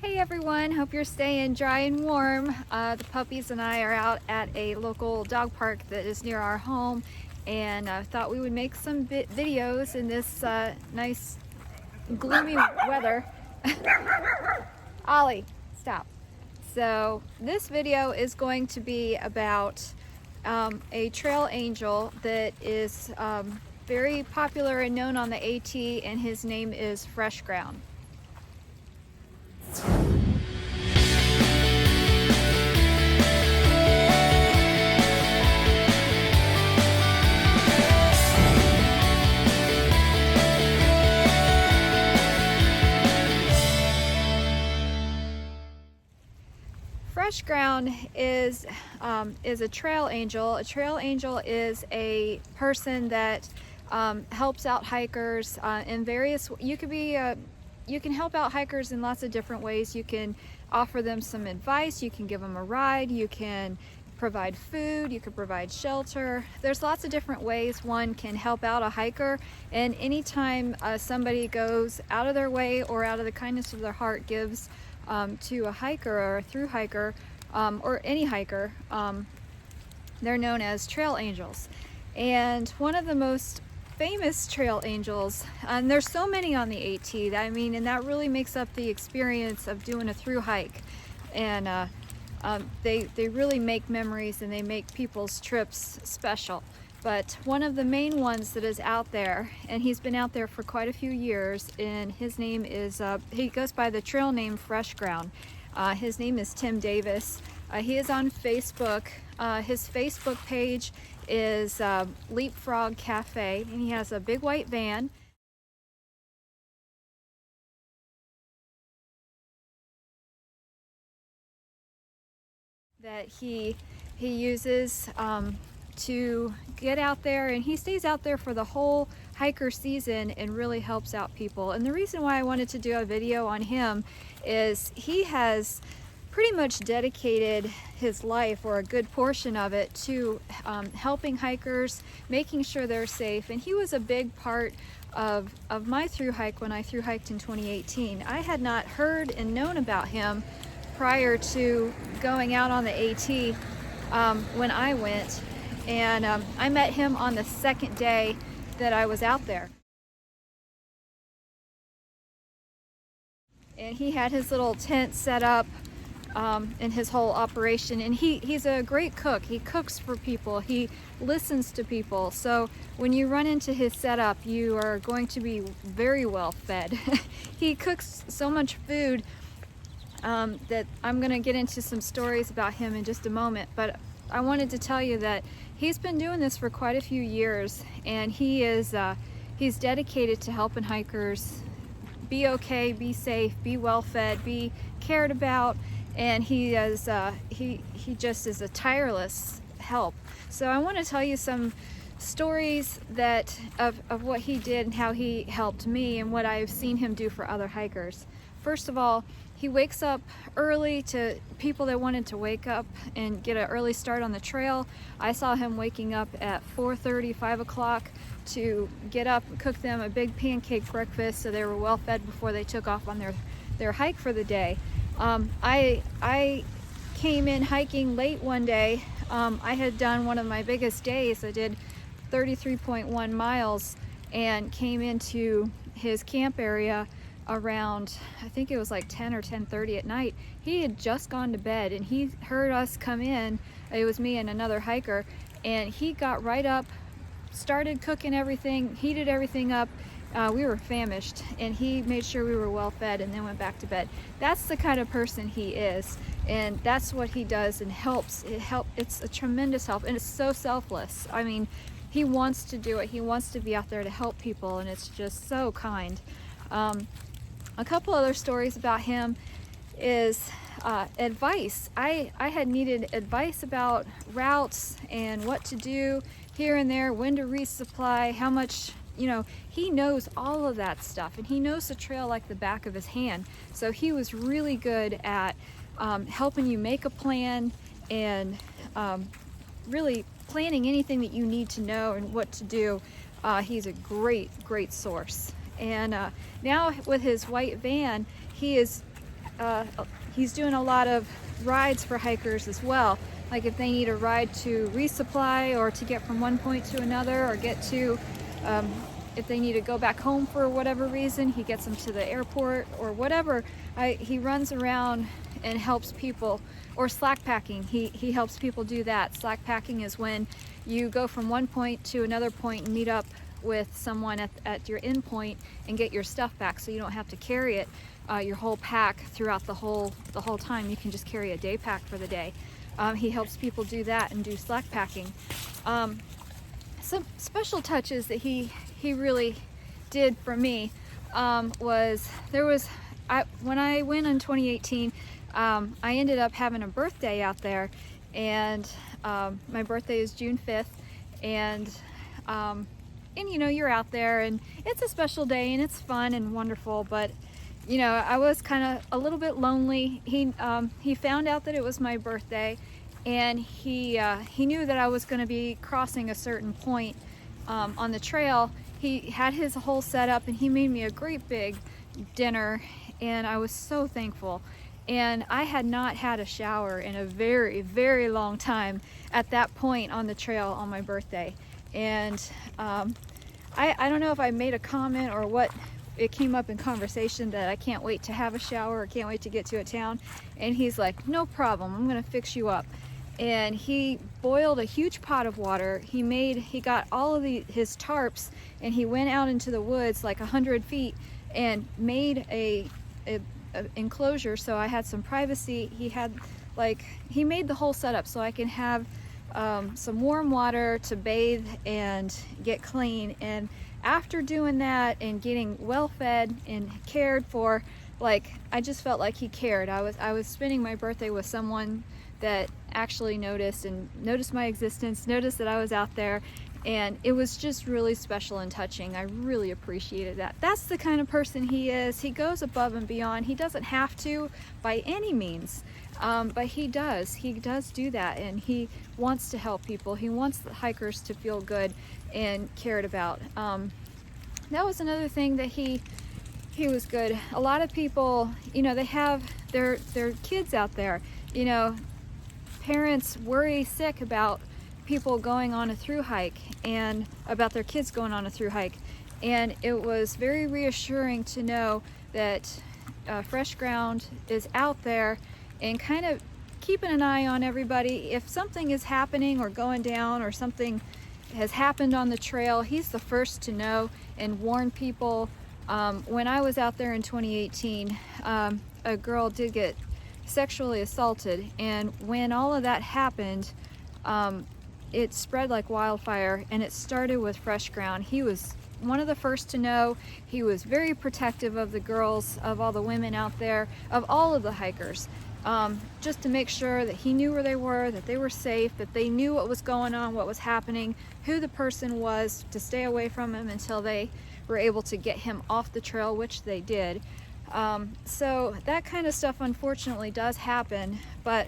Hey everyone, hope you're staying dry and warm. The puppies and I are out at a local dog park that is near our home, and I thought we would make some videos in this nice gloomy weather. Ollie, stop. So this video is going to be about a trail angel that is very popular and known on the AT, and his name is Fresh Ground. Fresh Ground is a trail angel. A trail angel is a person that helps out hikers in various. You can help out hikers in lots of different ways. You can offer them some advice. You can give them a ride. You can provide food. You can provide shelter. There's lots of different ways one can help out a hiker. And anytime somebody goes out of their way or out of the kindness of their heart gives to a hiker or a thru hiker or any hiker, they're known as trail angels. And one of the most famous trail angels, and there's so many on the AT, and that really makes up the experience of doing a thru hike. And they really make memories and they make people's trips special. But one of the main ones that is out there, and he's been out there for quite a few years, and his name is, he goes by the trail name Fresh Ground. His name is Tim Davis. He is on Facebook. His Facebook page is Leapfrog Cafe, and he has a big white van. That he uses to get out there, and he stays out there for the whole hiker season and really helps out people. And the reason why I wanted to do a video on him is he has pretty much dedicated his life, or a good portion of it, to helping hikers, making sure they're safe. And he was a big part of my thru hike when I thru hiked in 2018. I had not heard and known about him prior to going out on the AT when I went. And I met him on the second day that I was out there. And he had his little tent set up in his whole operation. And he's a great cook. He cooks for people. He listens to people. So when you run into his setup, you are going to be very well fed. He cooks so much food that I'm going to get into some stories about him in just a moment. But I wanted to tell you that he's been doing this for quite a few years, and he's dedicated to helping hikers be okay, be safe, be well fed, be cared about, and he just is a tireless help. So I want to tell you some stories of what he did and how he helped me and what I've seen him do for other hikers. First of all, he wakes up early to people that wanted to wake up and get an early start on the trail. I saw him waking up at 4:30, 5 o'clock to get up and cook them a big pancake breakfast so they were well fed before they took off on their hike for the day. I came in hiking late one day. I had done one of my biggest days. I did 33.1 miles and came into his camp area around, I think it was like 10 or 10:30 at night. He had just gone to bed, and he heard us come in. It was me and another hiker, and he got right up, started cooking everything, heated everything up. We were famished, and he made sure we were well fed and then went back to bed. That's the kind of person he is, and that's what he does and helps. It's a tremendous help, and it's so selfless. I mean, he wants to do it. He wants to be out there to help people, and it's just so kind. A couple other stories about him is advice. I had needed advice about routes and what to do here and there, when to resupply, how much, he knows all of that stuff, and he knows the trail like the back of his hand. So he was really good at helping you make a plan and really planning anything that you need to know and what to do. He's a great source. And now with his white van, he is he's doing a lot of rides for hikers as well. Like if they need a ride to resupply or to get from one point to another, or get to, if they need to go back home for whatever reason, he gets them to the airport or whatever. He runs around and helps people. Or slack packing, he helps people do that. Slack packing is when you go from one point to another point and meet up with someone at your end point and get your stuff back, so you don't have to carry it, your whole pack throughout the whole time. You can just carry a day pack for the day. He helps people do that and do slack packing. Some special touches that he really did for me was when I went in 2018, I ended up having a birthday out there, and my birthday is June 5th, and you know, you're out there and it's a special day and it's fun and wonderful, but you know, I was kind of a little bit lonely. He found out that it was my birthday, and he knew that I was going to be crossing a certain point on the trail. He had his whole setup, and he made me a great big dinner, and I was so thankful. And I had not had a shower in a very, very long time at that point on the trail on my birthday. And I don't know if I made a comment or what, it came up in conversation that I can't wait to have a shower or can't wait to get to a town. And he's like, no problem, I'm gonna fix you up. And he boiled a huge pot of water. He got all of his tarps, and he went out into the woods like 100 feet and made a enclosure so I had some privacy. He made the whole setup so I can have some warm water to bathe and get clean. And after doing that and getting well fed and cared for, like, I just felt like he cared. I was spending my birthday with someone that actually noticed my existence, noticed that I was out there, and it was just really special and touching. I really appreciated that. That's the kind of person he is. He goes above and beyond. He doesn't have to by any means, but he does do that, and he wants to help people. He wants the hikers to feel good and cared about. That was another thing that he was good. A lot of people, you know, they have their kids out there. You know, parents worry sick about people going on a thru hike and about their kids going on a thru hike, and it was very reassuring to know that Fresh Ground is out there and kind of keeping an eye on everybody. If something is happening or going down or something has happened on the trail, he's the first to know and warn people. When I was out there in 2018, a girl did get sexually assaulted, and when all of that happened, it spread like wildfire, and it started with Fresh Ground. He was one of the first to know. He was very protective of the girls, of all the women out there, of all of the hikers, just to make sure that he knew where they were, that they were safe, that they knew what was going on, what was happening, who the person was, to stay away from him until they were able to get him off the trail, which they did. So that kind of stuff unfortunately does happen, but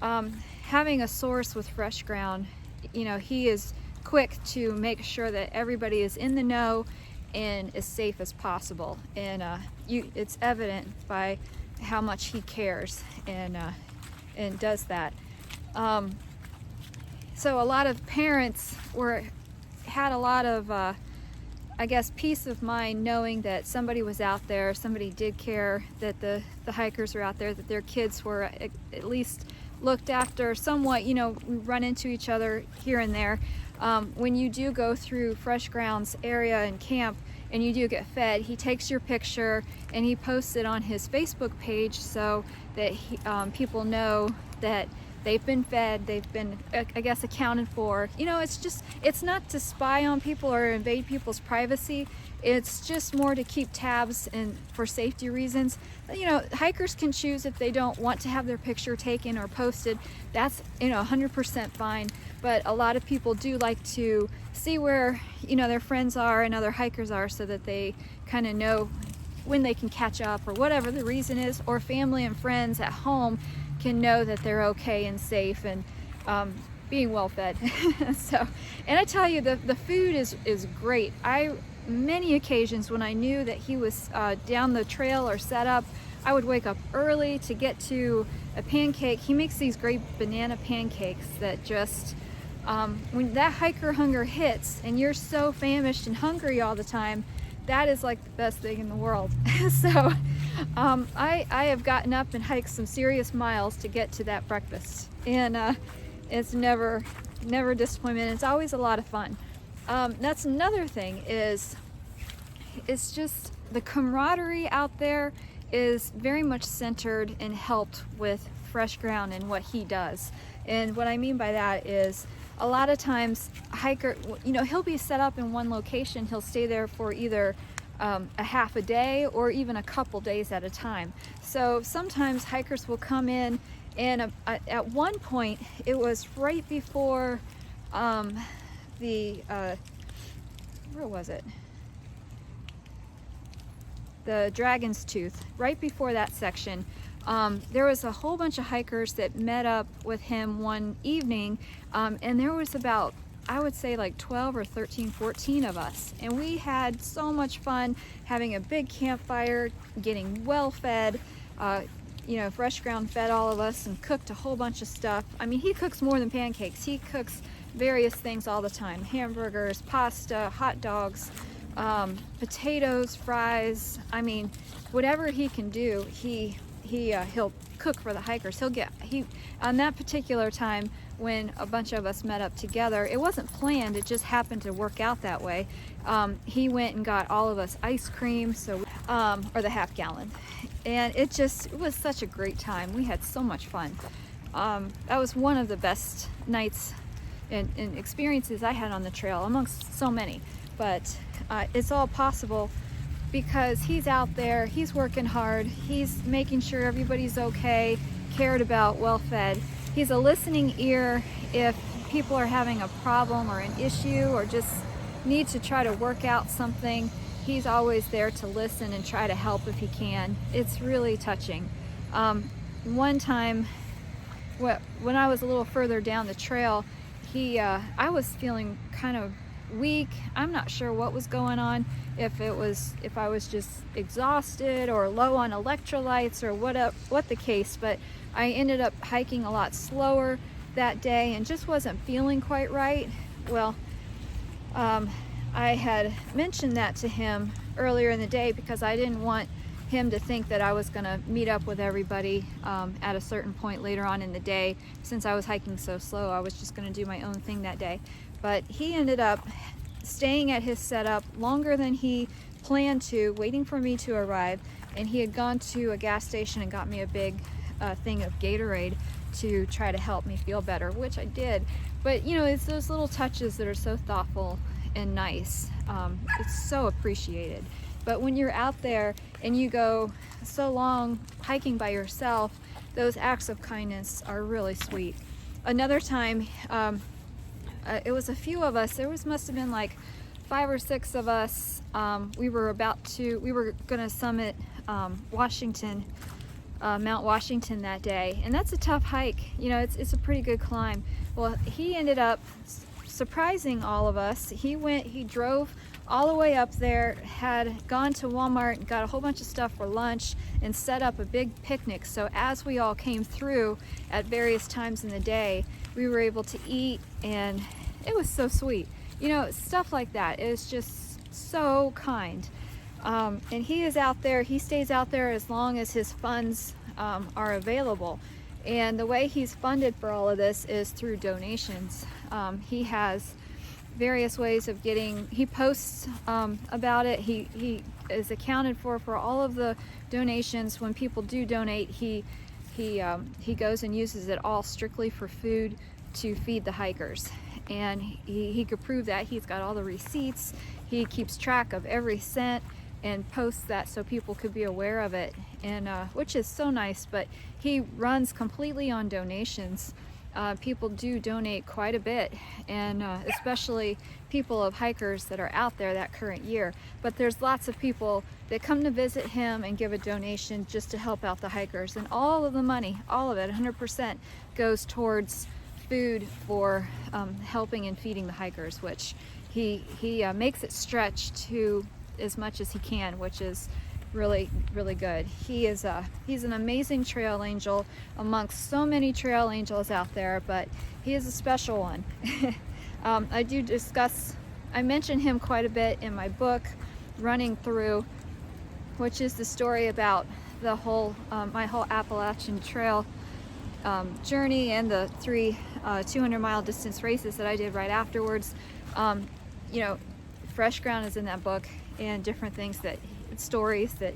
having a source with Fresh Ground, you know, he is quick to make sure that everybody is in the know and as safe as possible, and it's evident by how much he cares and does that. So a lot of parents had a lot of I guess peace of mind knowing that somebody was out there, somebody did care, that the hikers were out there, that their kids were at least looked after somewhat. You know, we run into each other here and there. When you do go through Fresh Grounds area and camp and you do get fed, he takes your picture and he posts it on his Facebook page so that people know that they've been fed, they've been, I guess, accounted for. You know, it's not to spy on people or invade people's privacy. It's just more to keep tabs and for safety reasons. You know, hikers can choose if they don't want to have their picture taken or posted. That's, you know, 100% fine. But a lot of people do like to see where, you know, their friends are and other hikers are, so that they kind of know when they can catch up or whatever the reason is, or family and friends at home can know that they're okay and safe and being well fed. So, and I tell you, the food is great. Many occasions when I knew that he was down the trail or set up I would wake up early to get to a pancake. He makes these great banana pancakes that just, when that hiker hunger hits and you're so famished and hungry all the time, that is like the best thing in the world. So I have gotten up and hiked some serious miles to get to that breakfast, and it's never disappointment. It's always a lot of fun. That's another thing, is it's just the camaraderie out there is very much centered and helped with Fresh Ground and what he does. And what I mean by that is, a lot of times hiker, he'll be set up in one location. He'll stay there for either a half a day or even a couple days at a time. So sometimes hikers will come in, and at one point it was right before where was it? The Dragon's Tooth, right before that section. There was a whole bunch of hikers that met up with him one evening, and there was about, I would say, like 12 or 13, 14 of us, and we had so much fun having a big campfire, getting well fed. Fresh Ground fed all of us and cooked a whole bunch of stuff. I mean, he cooks more than pancakes. He cooks various things all the time: hamburgers, pasta, hot dogs, potatoes, fries. I mean, whatever he can do, he'll cook for the hikers. On that particular time when a bunch of us met up together, it wasn't planned, it just happened to work out that way. He went and got all of us ice cream, or the half gallon, and it was such a great time. We had so much fun. That was one of the best nights and experiences I had on the trail, amongst so many. But it's all possible because he's out there, he's working hard, he's making sure everybody's okay, cared about, well fed. He's a listening ear if people are having a problem or an issue or just need to try to work out something. He's always there to listen and try to help if he can. It's really touching. One time, when I was a little further down the trail, I was feeling kind of weak. I'm not sure what was going on, if I was just exhausted or low on electrolytes or what the case, but I ended up hiking a lot slower that day and just wasn't feeling quite right. Well, I had mentioned that to him earlier in the day because I didn't want him to think that I was going to meet up with everybody at a certain point later on in the day. Since I was hiking so slow, I was just going to do my own thing that day. But he ended up staying at his setup longer than he planned to, waiting for me to arrive, and he had gone to a gas station and got me a big thing of Gatorade to try to help me feel better, which I did. But it's those little touches that are so thoughtful and nice. It's so appreciated. But when you're out there and you go so long hiking by yourself, those acts of kindness are really sweet. Another time, it was a few of us. Must have been like 5 or 6 of us. We were going to summit Mount Washington that day, and that's a tough hike. It's a pretty good climb. Well, he ended up surprising all of us. He drove all the way up there, had gone to Walmart and got a whole bunch of stuff for lunch and set up a big picnic. So as we all came through at various times in the day, we were able to eat, and it was so sweet. Stuff like that is just so kind. And he is out there, he stays out there as long as his funds are available. And the way he's funded for all of this is through donations. He has various ways of he posts about it. He is accounted for all of the donations. When people do donate, he goes and uses it all strictly for food to feed the hikers. And he could prove that. He's got all the receipts. He keeps track of every cent and posts that so people could be aware of it, and which is so nice. But he runs completely on donations. People do donate quite a bit, and especially people of hikers that are out there that current year. But there's lots of people that come to visit him and give a donation just to help out the hikers, and all of the money, all of it, 100%, goes towards food for helping and feeding the hikers, which he makes it stretch to as much as he can, which is really good. He's an amazing trail angel amongst so many trail angels out there, but he is a special one. I mention him quite a bit in my book, Running-Thru, which is the story about the whole my whole Appalachian Trail journey and the 3 200-mile distance races that I did right afterwards. You know, Fresh Ground is in that book, and different stories that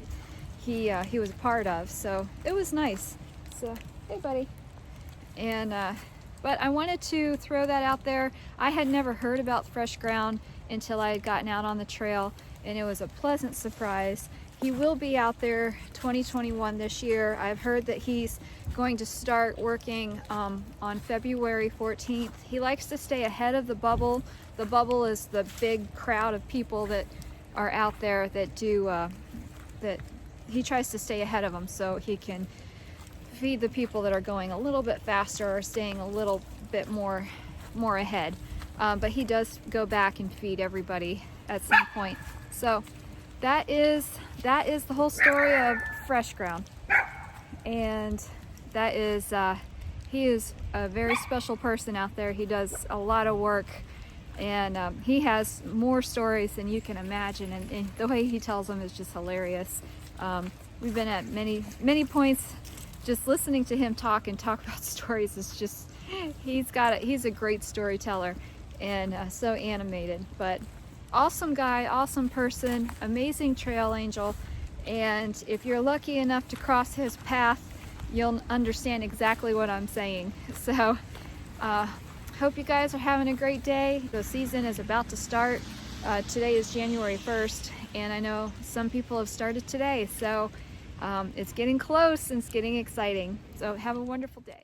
he was a part of. So it was nice. So hey, buddy. And but I wanted to throw that out there. I had never heard about Fresh Ground until I had gotten out on the trail, and it was a pleasant surprise. He will be out there 2021 this year. I've heard that he's going to start working on February 14th. He likes to stay ahead of the bubble. The bubble is the big crowd of people that are out there that do that. He tries to stay ahead of them so he can feed the people that are going a little bit faster or staying a little bit more ahead. But he does go back and feed everybody at some point. So that is the whole story of Fresh Ground, and that is he is a very special person out there. He does a lot of work, and he has more stories than you can imagine, and the way he tells them is just hilarious. We've been at many points just listening to him talk about stories. Is just he's a great storyteller, and so animated. But awesome guy, awesome person, amazing trail angel. And if you're lucky enough to cross his path, you'll understand exactly what I'm saying. So hope you guys are having a great day. The season is about to start. Today is January 1st, and I know some people have started today. So it's getting close and it's getting exciting. So have a wonderful day.